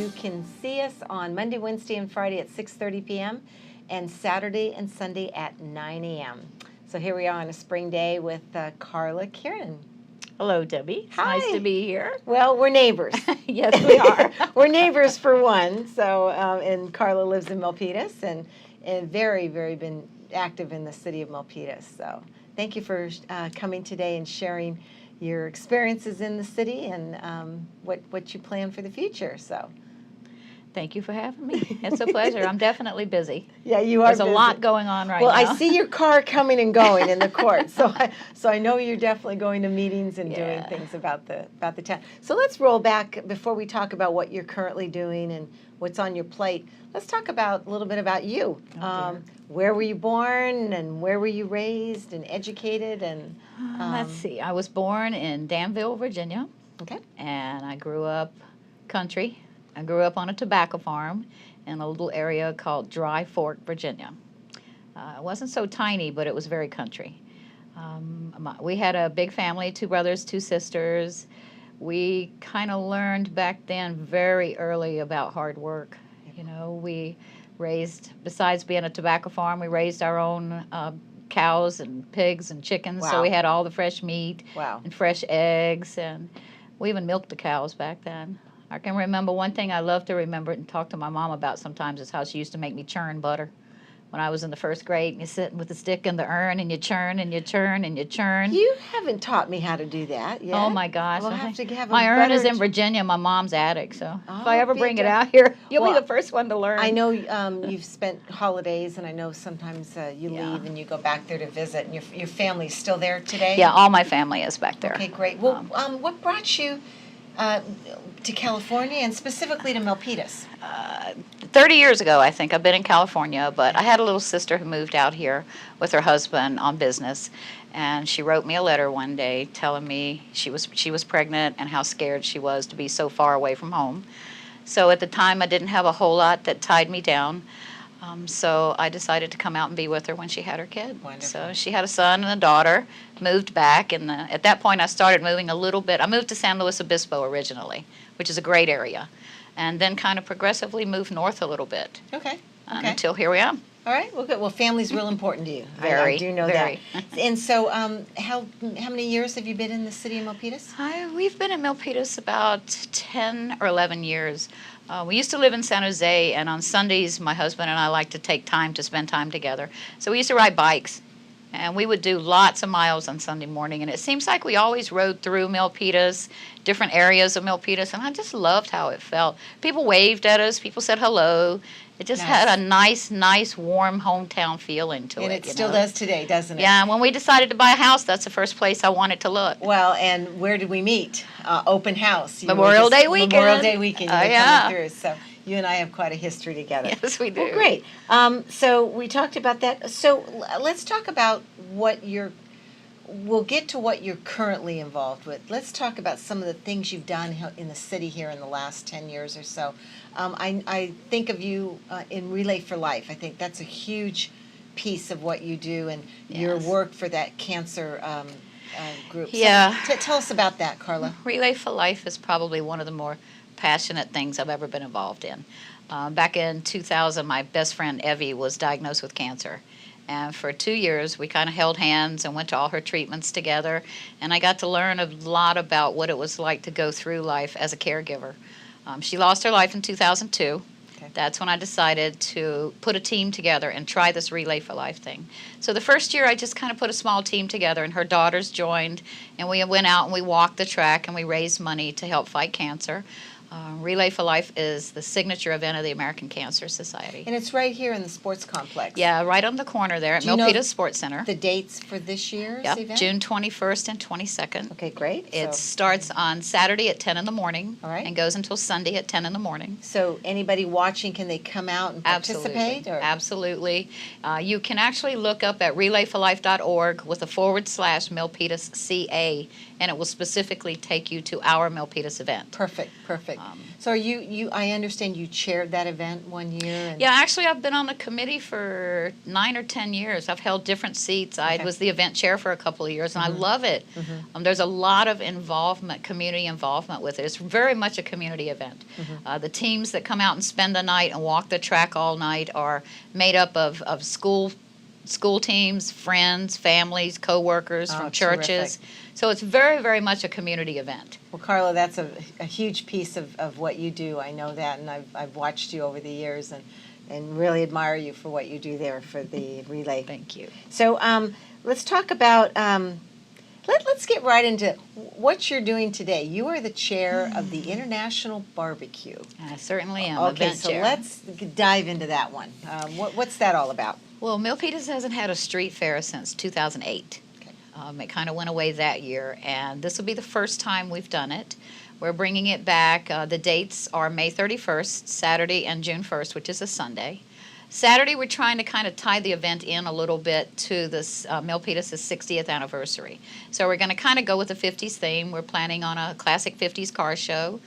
You can see us on Monday, Wednesday, and Friday at 6:30 p.m. and Saturday and Sunday at 9 a.m. So here we are on a spring day with Carla Kieran. Hello, Debbie. It's Hi. nice to be here. Well, we're neighbors. Yes, we are. We're neighbors for one. So, and Carla lives in Milpitas and very, very been active in the city of Milpitas. So thank you for coming today and sharing your experiences in the city and what you plan for the future. So Thank you for having me. It's a pleasure. I'm definitely busy. yeah, you are There's busy. a lot going on right now. Well, I see your car coming and going in the court, so I know you're definitely going to meetings and doing things about the town. So let's roll back before we talk about what you're currently doing and what's on your plate. Let's talk about a little bit about you. Where were you born and where were you raised and educated? And let's see. I was born in Danville, Virginia. Okay. And I grew up country. I grew up on a tobacco farm in a little area called Dry Fork, Virginia. It wasn't so tiny, but it was very country. We had a big family, 2 brothers, 2 sisters. We kind of learned back then very early about hard work. You know, we raised, besides being a tobacco farm, we raised our own cows and pigs and chickens. Wow. So we had all the fresh meat Wow. and fresh eggs, and we even milked the cows back then. I can remember one thing I love to remember and talk to my mom about sometimes is how she used to make me churn butter. When I was in the 1st grade, and you're sitting with the stick in the urn, and you churn, and you churn, and you churn. You haven't taught me how to do that yet. Oh, my gosh. We'll have to have my a urn is better in Virginia, my mom's attic, so if I Oh, ever bring it Vita. out here, you'll Well, be the first one to learn. I know you've spent holidays, and I know sometimes you Yeah. leave and you go back there to visit, and your family's still there today? Yeah, all my family is back there. Okay, great. Well, what brought you to California and specifically to Milpitas? 30 years ago, I think. I've been in California, but I had a little sister who moved out here with her husband on business, and she wrote me a letter one day telling me she was pregnant and how scared she was to be so far away from home. So at the time, I didn't have a whole lot that tied me down. So I decided to come out and be with her when she had her kid. Wonderful. So she had a son and a daughter, moved back, and at that point I started moving a little bit. I moved to San Luis Obispo originally, which is a great area, and then kind of progressively moved north a little bit. Okay. Until here we are. All right. Well, good. Well, family's real important to you. Very, I do know very. that. And so, how many years have you been in the city of Milpitas? We've been in Milpitas about 10 or 11 years. We used to live in San Jose, and on Sundays, my husband and I like to take time to spend time together. So we used to ride bikes, and we would do lots of miles on Sunday morning. And it seems like we always rode through Milpitas, different areas of Milpitas, and I just loved how it felt. People waved at us. People said hello. It just had a nice, warm hometown feeling to it. And it still does today, doesn't it? Yeah, and when we decided to buy a house, that's the first place I wanted to look. Well, and where did we meet? Open house. Memorial Day weekend. Memorial Day weekend. You were yeah. coming through. So you and I have quite a history together. Yes, we do. Well, great. So we talked about that. So let's talk about we'll get to what you're currently involved with. Let's talk about some of the things you've done in the city here in the last 10 years or so. I think of you in Relay for Life. I think that's a huge piece of what you do and your work for that cancer group. Yeah. So tell us about that, Carla. Relay for Life is probably one of the more passionate things I've ever been involved in. Back in 2000, my best friend Evie was diagnosed with cancer. And for 2 years, we kind of held hands and went to all her treatments together. And I got to learn a lot about what it was like to go through life as a caregiver. She lost her life in 2002. Okay. That's when I decided to put a team together and try this Relay for Life thing. So the first year, I just kind of put a small team together, and her daughters joined, and we went out and we walked the track, and we raised money to help fight cancer. Relay for Life is the signature event of the American Cancer Society. And it's right here in the sports complex. Yeah, right on the corner there at Milpitas Sports Center. The dates for this year's event? June 21st and 22nd. Okay, great. It starts on Saturday at 10 in the morning and goes until Sunday at 10 in the morning. So anybody watching, can they come out and participate? Absolutely. You can actually look up at relayforlife.org with a /Milpitas CA, and it will specifically take you to our Milpitas event. Perfect. So I understand you chaired that event one year. And Yeah, actually, I've been on the committee for 9 or 10 years. I've held different seats. I was the event chair for a couple of years, and I love it. There's a lot of involvement, community involvement with it. It's very much a community event. The teams that come out and spend the night and walk the track all night are made up of school teams, friends, families, co-workers from churches. Terrific. So it's very, very much a community event. Well, Carla, that's a huge piece of what you do. I know that, and I've watched you over the years and really admire you for what you do there for the relay. Thank you. So let's talk about, let's get right into what you're doing today. You are the chair of the International Barbecue. I certainly am. Okay, event so chair. let's dive into that one. What's that all about? Well, Milpitas hasn't had a street fair since 2008. It kind of went away that year, and this will be the first time we've done it. We're bringing it back. The dates are May 31st, Saturday, and June 1st, which is a Sunday. Saturday, we're trying to kind of tie the event in a little bit to this Milpitas' 60th anniversary. So we're going to kind of go with the 50s theme. We're planning on a classic 50s car show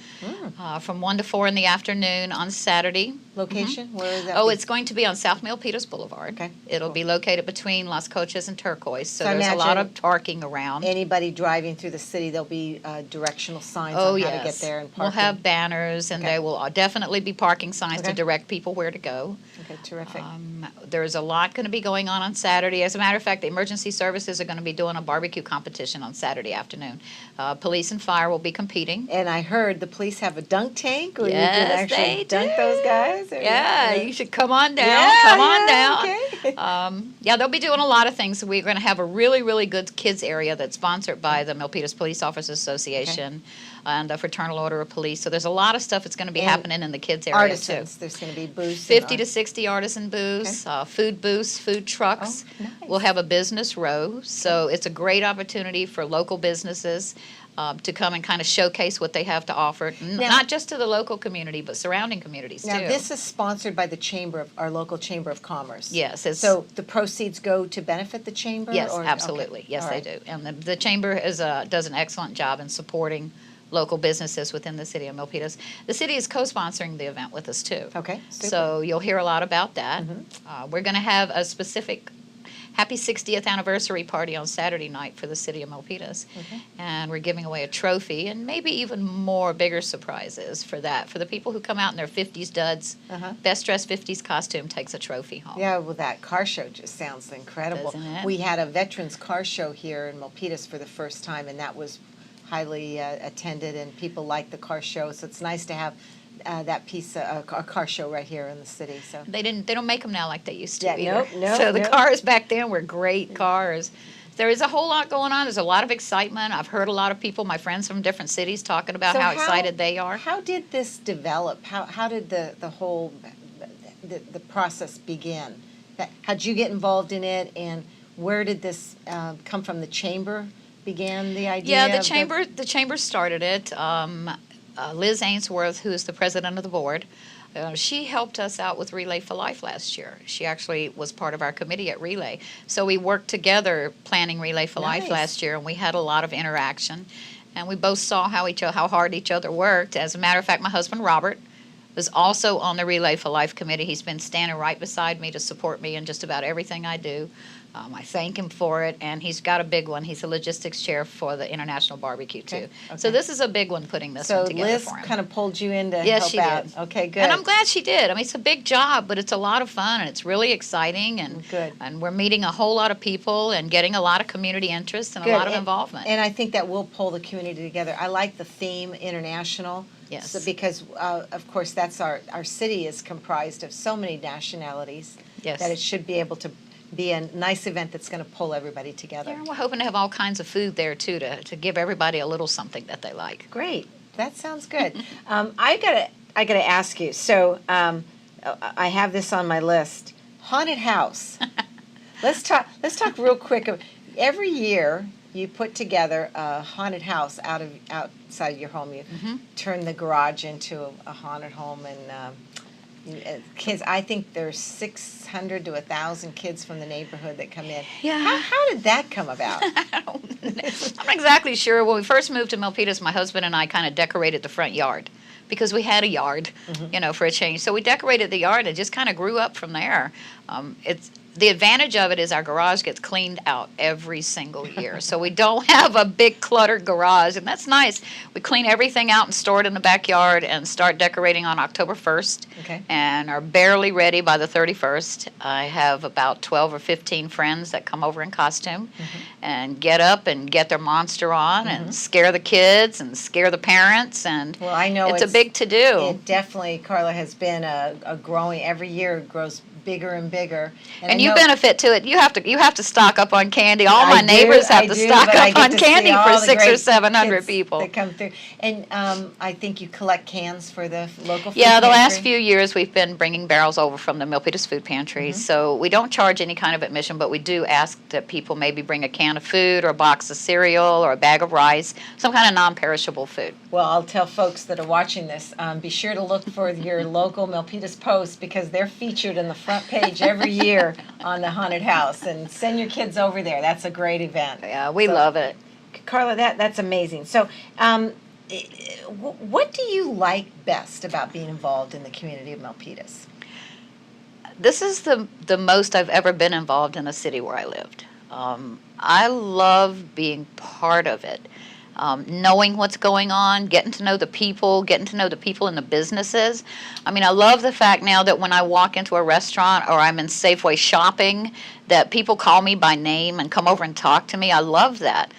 from 1 to 4 in the afternoon on Saturday. Location? Where is that? Oh, it's going to be on South Milpitas Boulevard. Okay, It'll cool. be located between Las Cochas and Turquoise, so So I there's a lot of imagine parking around. Anybody driving through the city, there'll be directional signs Oh, on how yes. to get there and We'll parking. have banners, and Okay. there will definitely be parking signs to Okay. direct people where to go. Okay, terrific. There's a lot going to be going on Saturday. As a matter of fact, the emergency services are going to be doing a barbecue competition on Saturday afternoon. Police and fire will be competing. And I heard the police have a dunk tank where you Yes, can actually they dunk do. those guys. Or- Yeah, you should come on down. Yeah, Come on yeah, down. okay. Yeah, they'll be doing a lot of things. We're going to have a really, really good kids area that's sponsored by the Milpitas Police Officers Association and the Fraternal Order of Police. So there's a lot of stuff that's going to be And happening in the kids area Artisans, too. there's going to be booths. 50 to 60 artisan booths, food booths, food trucks. Oh, nice. We'll have a business row. So it's a great opportunity for local businesses to come and kind of showcase what they have to offer, not just to the local community, but surrounding communities Now, too. this is sponsored by the our local Chamber of Commerce. Yes. So the proceeds go to benefit the chamber? Yes, or- absolutely. okay. Yes, All they right. do. And the chamber does an excellent job in supporting local businesses within the city of Milpitas. The city is co-sponsoring the event with us too. Okay, super. So you'll hear a lot about that. We're going to have a specific happy 60th anniversary party on Saturday night for the city of Milpitas. And we're giving away a trophy and maybe even more bigger surprises for that. For the people who come out in their 50s duds, best dressed 50s costume takes a trophy home. Yeah, well, that car show just sounds incredible. Doesn't it? We had a veterans car show here in Milpitas for the first time, and that was highly attended, and people liked the car show. So it's nice to have that piece, a car show right here in the city. So They don't make them now like they used to Yeah, either. nope, So the nope. cars back then were great cars. There is a whole lot going on. There's a lot of excitement. I've heard a lot of people, my friends from different cities, talking about So how excited they are. How did this develop? How did the whole the process begin? How'd you get involved in it, and where did this come from? The chamber began the idea. Yeah, of the chamber started it. Liz Ainsworth, who is the president of the board, she helped us out with Relay for Life last year. She actually was part of our committee at Relay. So we worked together planning Relay for Life Nice. last year, and we had a lot of interaction. And we both saw how hard each other worked. As a matter of fact, my husband, Robert, was also on the Relay for Life committee. He's been standing right beside me to support me in just about everything I do. I thank him for it, and he's got a big one. He's the logistics chair for the International Barbecue, too. Okay, So okay. this is a big one, putting this So one together Liz for him. kind of pulled you in to Yes, help she out. did. Okay, good. And I'm glad she did. I mean, it's a big job, but it's a lot of fun, and it's really exciting, and Good. And we're meeting a whole lot of people and getting a lot of community interest and Good. a lot of involvement. And I think that will pull the community together. I like the theme international. Yes. So because, of course, that's our city is comprised of so many nationalities. Yes. That it should be able to be a nice event that's going to pull everybody together. Yeah, we're hoping to have all kinds of food there, too, to give everybody a little something that they like. Great. That sounds good. I gotta ask you. So I have this on my list. Haunted house. Let's talk real quick. Every year you put together a haunted house outside your home. You turn the garage into a haunted home, and Kids, I think there's 600 to 1,000 kids from the neighborhood that come in. Yeah. How did that come about? I don't know. I'm not exactly sure. When we first moved to Milpitas, my husband and I kind of decorated the front yard because we had a yard, for a change. So we decorated the yard and just kind of grew up from there. It's the advantage of it is our garage gets cleaned out every single year. So we don't have a big cluttered garage, and that's nice. We clean everything out and store it in the backyard and start decorating on October 1st. Okay. And are barely ready by the 31st. I have about 12 or 15 friends that come over in costume and get up and get their monster on and scare the kids and scare the parents. And Well, I know it's a big to-do. It definitely, Carla, has been a growing, every year it grows bigger and bigger. And you benefit to it. You have to stock up on candy. All my neighbors have to stock up on candy for 600 or 700 people that come through. And I think you collect cans for the local food Yeah, the pantry. last few years we've been bringing barrels over from the Milpitas Food Pantry. So we don't charge any kind of admission, but we do ask that people maybe bring a can of food or a box of cereal or a bag of rice, some kind of non-perishable food. Well, I'll tell folks that are watching this, be sure to look for your local Milpitas Post because they're featured in the front page every year on the haunted house. And send your kids over there. That's a great event. Yeah, we love it. Carla, that's amazing. So, what do you like best about being involved in the community of Milpitas? This is the most I've ever been involved in a city where I lived. I love being part of it. Knowing what's going on, getting to know the people in the businesses. I mean, I love the fact now that when I walk into a restaurant or I'm in Safeway shopping, that people call me by name and come over and talk to me. I love that.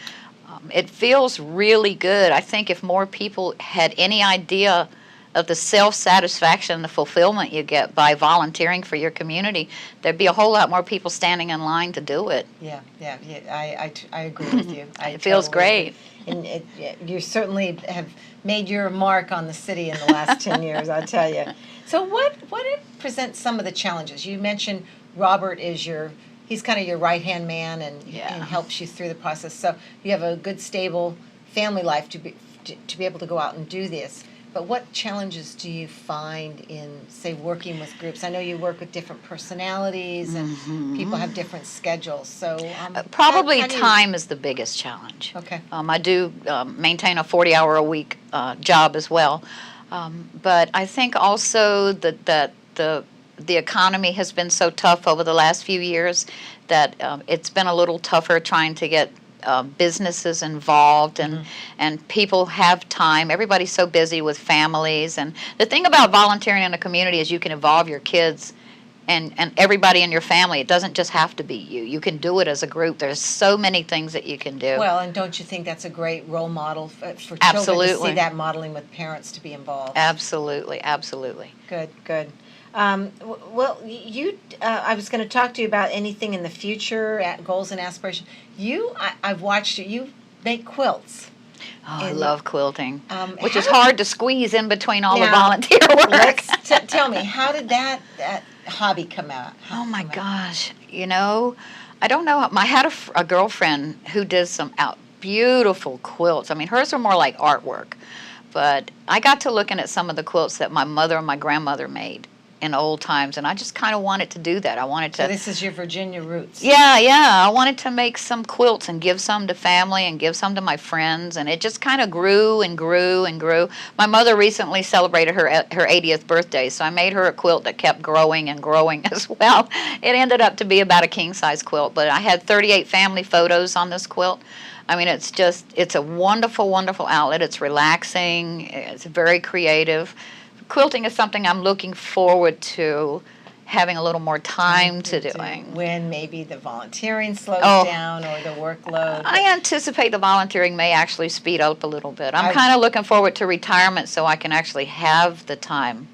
It feels really good. I think if more people had any idea of the self-satisfaction and the fulfillment you get by volunteering for your community, there'd be a whole lot more people standing in line to do it. Yeah, I agree with you. It feels great. And you certainly have made your mark on the city in the last 10 years, I'll tell you. So what presents some of the challenges? You mentioned Robert is he's kind of your right-hand man and helps you through the process. So you have a good, stable family life to be able to go out and do this. But what challenges do you find in, say, working with groups? I know you work with different personalities and people have different schedules. So probably time is the biggest challenge. Okay. I do maintain a 40-hour-a-week job as well. But I think also that the economy has been so tough over the last few years that it's been a little tougher trying to get businesses involved and people have time. Everybody's so busy with families. And the thing about volunteering in a community is you can involve your kids and everybody in your family. It doesn't just have to be you. You can do it as a group. There's so many things that you can do. Well, and don't you think that's a great role model for children Absolutely. to see that modeling with parents to be involved? Absolutely, absolutely. Good. Well, I was going to talk to you about anything in the future, goals and aspirations. I've watched you. You make quilts. Oh, I love quilting, which is hard to squeeze in between all the volunteer work. Tell me, how did that hobby come out? Oh my gosh, I don't know. I had a girlfriend who did some beautiful quilts. I mean, hers were more like artwork, but I got to looking at some of the quilts that my mother and my grandmother made in old times, and I just kind of wanted to do that. I wanted to. So this is your Virginia roots. Yeah. I wanted to make some quilts and give some to family and give some to my friends, and it just kind of grew and grew and grew. My mother recently celebrated her 80th birthday, so I made her a quilt that kept growing and growing as well. It ended up to be about a king-size quilt, but I had 38 family photos on this quilt. I mean, it's a wonderful, wonderful outlet. It's relaxing. It's very creative. Quilting is something I'm looking forward to having a little more time to doing. When maybe the volunteering slows down or the workload. I anticipate the volunteering may actually speed up a little bit. I'm kind of looking forward to retirement so I can actually have the time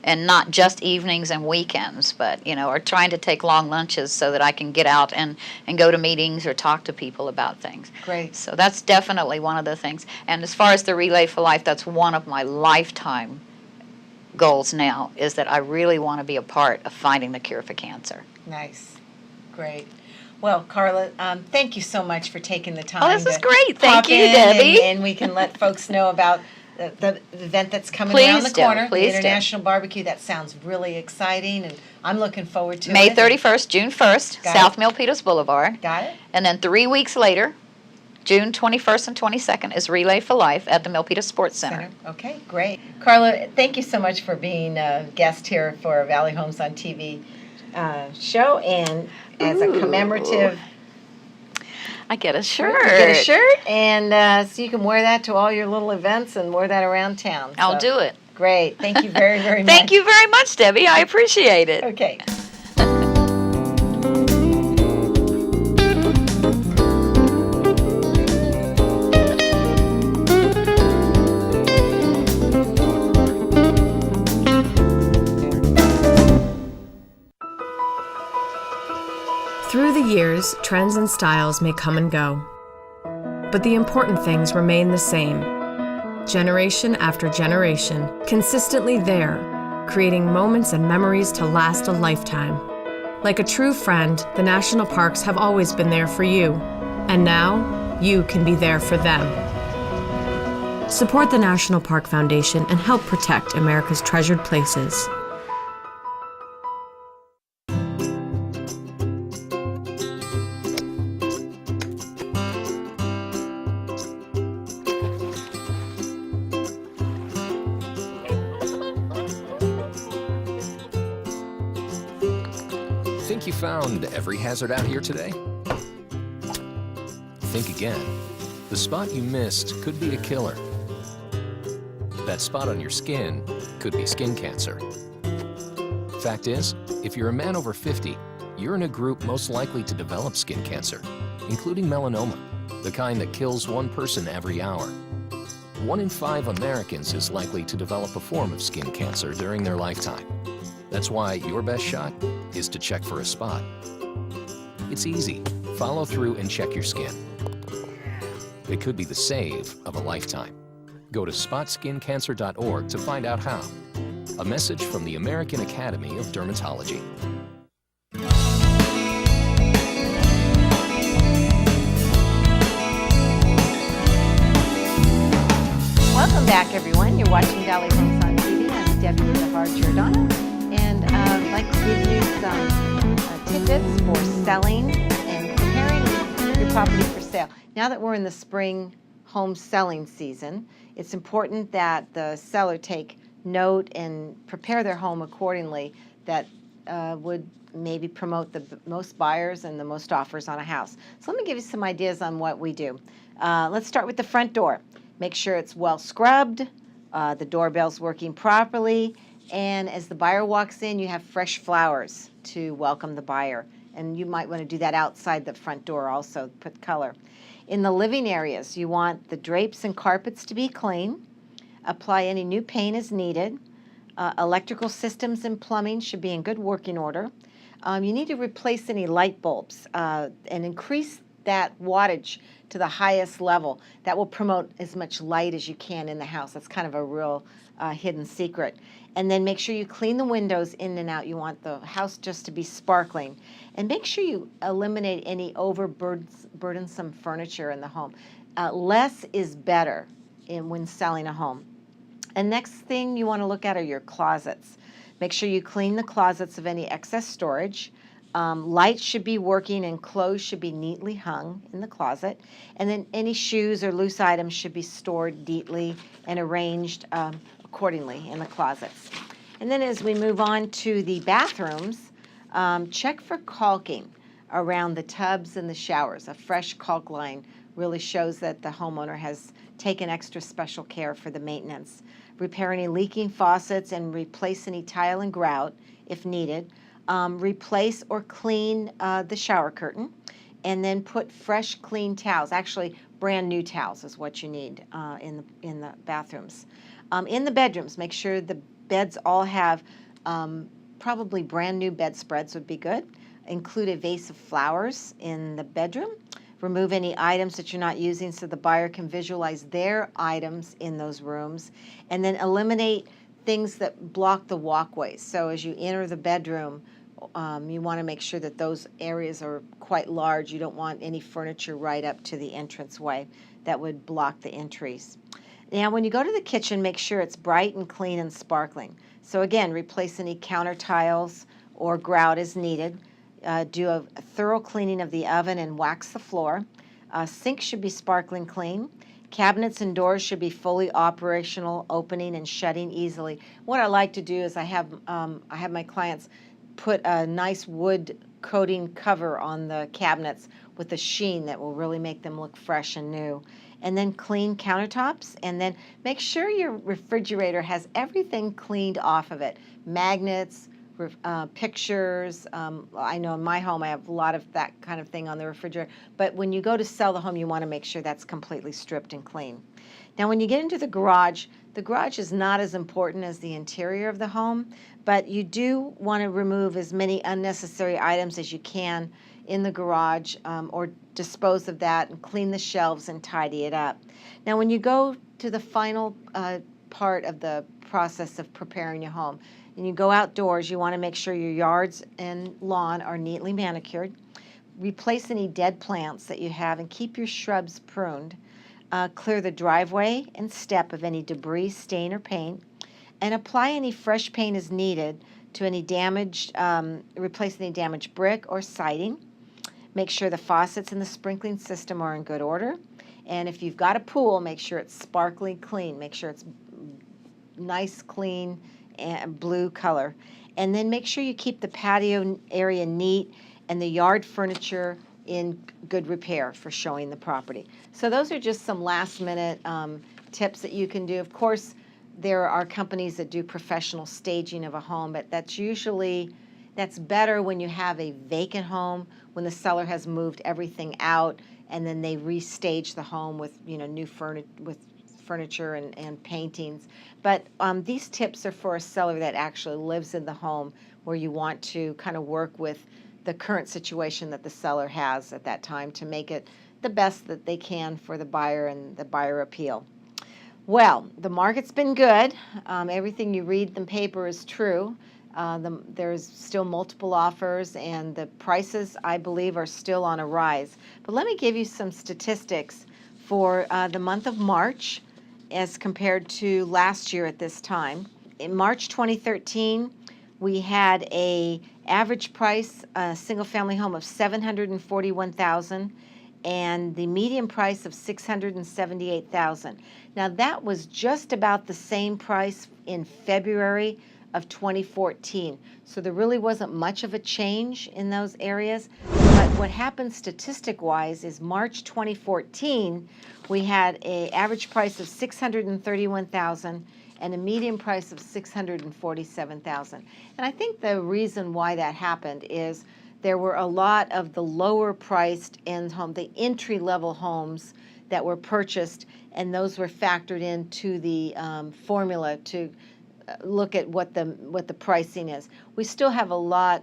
and not just evenings and weekends, but, or trying to take long lunches so that I can get out and go to meetings or talk to people about things. Great. So that's definitely one of the things. And as far as the Relay for Life, that's one of my lifetime goals now, is that I really want to be a part of finding the cure for cancer. Nice. Great. Well, Carla, thank you so much for taking the time. Oh, this is great. Thank you, Debbie. And we can let folks know about the event that's coming Please around the do, corner, the please do. International Barbecue. That sounds really exciting, and I'm looking forward to May it. 31st, June 1st, Got South it. Milpitas Boulevard. Got it? And then 3 weeks later, June 21st and 22nd, is Relay for Life at the Milpitas Sports Center. Okay, great. Carla, thank you so much for being a guest here for Valley Homes on TV show, and as a commemorative, I get a shirt. you get a shirt, and so you can wear that to all your little events and wear that around town. I'll So, do it. Great. Thank you very, very much. Thank you very much, Debbie. I appreciate it. Okay. Through the years, trends and styles may come and go, but the important things remain the same. Generation after generation, consistently there, creating moments and memories to last a lifetime. Like a true friend, the national parks have always been there for you, and now you can be there for them. Support the National Park Foundation and help protect America's treasured places. Think you found every hazard out here today? Think again. The spot you missed could be a killer. That spot on your skin could be skin cancer. Fact is, if you're a man over 50, you're in a group most likely to develop skin cancer, including melanoma, the kind that kills one person every hour. 1 in 5 Americans is likely to develop a form of skin cancer during their lifetime. That's why your best shot is to check for a spot. It's easy. Follow through and check your skin. It could be the save of a lifetime. Go to spotskincancer.org to find out how. A message from the American Academy of Dermatology. Welcome back, everyone. You're watching Valley Homes on TV. I'm Debbie Giordano, and I'd like to give you some tidbits for selling and preparing your property for sale. Now that we're in the spring home selling season, it's important that the seller take note and prepare their home accordingly that would maybe promote the most buyers and the most offers on a house. So let me give you some ideas on what we do. Let's start with the front door. Make sure it's well scrubbed, the doorbell's working properly, and as the buyer walks in, you have fresh flowers to welcome the buyer. And you might want to do that outside the front door also, put color. In the living areas, you want the drapes and carpets to be clean. Apply any new paint as needed. Electrical systems and plumbing should be in good working order. You need to replace any light bulbs and increase that wattage to the highest level. That will promote as much light as you can in the house. That's kind of a real hidden secret. And then make sure you clean the windows in and out. You want the house just to be sparkling. And make sure you eliminate any burdensome furniture in the home. Less is better when selling a home. And next thing you want to look at are your closets. Make sure you clean the closets of any excess storage. Lights should be working and clothes should be neatly hung in the closet. And then any shoes or loose items should be stored neatly and arranged accordingly in the closets. And then as we move on to the bathrooms, check for caulking around the tubs and the showers. A fresh caulk line really shows that the homeowner has taken extra special care for the maintenance. Repair any leaking faucets and replace any tile and grout if needed. Replace or clean the shower curtain, and then put fresh, clean towels. Actually, brand new towels is what you need in the bathrooms. In the bedrooms, make sure the beds all have probably brand new bedspreads would be good. Include a vase of flowers in the bedroom. Remove any items that you're not using so the buyer can visualize their items in those rooms. And then eliminate things that block the walkways. So as you enter the bedroom, you want to make sure that those areas are quite large. You don't want any furniture right up to the entranceway that would block the entries. Now, when you go to the kitchen, make sure it's bright and clean and sparkling. So again, replace any counter tiles or grout as needed. Do a thorough cleaning of the oven and wax the floor. Sink should be sparkling clean. Cabinets and doors should be fully operational, opening and shutting easily. What I like to do is I have my clients put a nice wood coating cover on the cabinets with a sheen that will really make them look fresh and new. And then clean countertops, and then make sure your refrigerator has everything cleaned off of it. Magnets, pictures. I know in my home I have a lot of that kind of thing on the refrigerator, but when you go to sell the home, you want to make sure that's completely stripped and clean. Now, when you get into the garage is not as important as the interior of the home, but you do want to remove as many unnecessary items as you can in the garage, or dispose of that and clean the shelves and tidy it up. Now, when you go to the final part of the process of preparing your home, and you go outdoors, you want to make sure your yards and lawn are neatly manicured. Replace any dead plants that you have and keep your shrubs pruned. Clear the driveway and step of any debris, stain, or paint. And apply any fresh paint as needed to any damaged, replace any damaged brick or siding. Make sure the faucets in the sprinkling system are in good order. And if you've got a pool, make sure it's sparkling clean. Make sure it's nice, clean, and blue color. And then make sure you keep the patio area neat and the yard furniture in good repair for showing the property. So those are just some last minute tips that you can do. Of course, there are companies that do professional staging of a home, but that's better when you have a vacant home, when the seller has moved everything out, and then they restage the home with new furniture and paintings. But these tips are for a seller that actually lives in the home, where you want to kind of work with the current situation that the seller has at that time to make it the best that they can for the buyer and the buyer appeal. Well, the market's been good. Everything you read in the paper is true. There's still multiple offers, and the prices, I believe, are still on a rise. But let me give you some statistics for the month of March as compared to last year at this time. In March 2013, we had a average price, a single-family home of $741,000, and the median price of $678,000. Now, that was just about the same price in February of 2014. So there really wasn't much of a change in those areas. But what happened statistic-wise is March 2014, we had an average price of $631,000 and a median price of $647,000. And I think the reason why that happened is there were a lot of the lower priced end home, the entry-level homes that were purchased, and those were factored into the formula to look at what the pricing is. We still have a lot,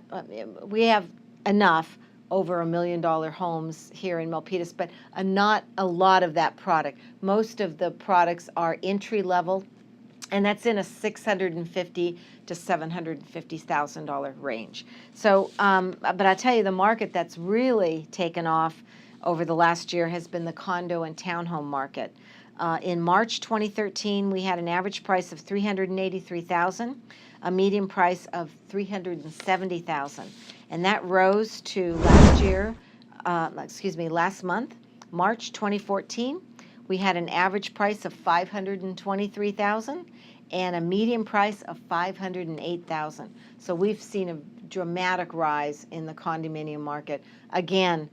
we have enough over $1 million homes here in Milpitas, but not a lot of that product. Most of the products are entry-level, and that's in a $650,000 to $750,000 range. So, but I tell you, the market that's really taken off over the last year has been the condo and townhome market. In March 2013, we had an average price of $383,000, a median price of $370,000, and that rose to last month, March 2014. We had an average price of $523,000 and a median price of $508,000. So we've seen a dramatic rise in the condominium market. Again,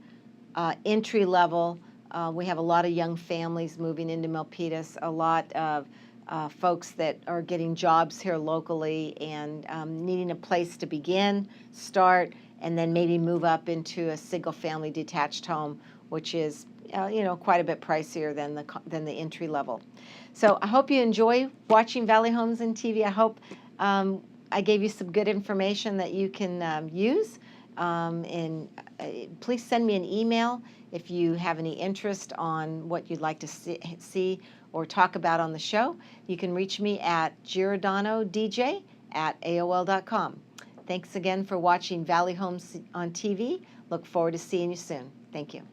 entry level. We have a lot of young families moving into Milpitas, a lot of folks that are getting jobs here locally and needing a place to begin, start, and then maybe move up into a single-family detached home, which is quite a bit pricier than the entry level. So I hope you enjoy watching Valley Homes and TV. I hope I gave you some good information that you can use. And please send me an email if you have any interest on what you'd like to see or talk about on the show. You can reach me at giordanodj@aol.com. Thanks again for watching Valley Homes on TV. Look forward to seeing you soon. Thank you.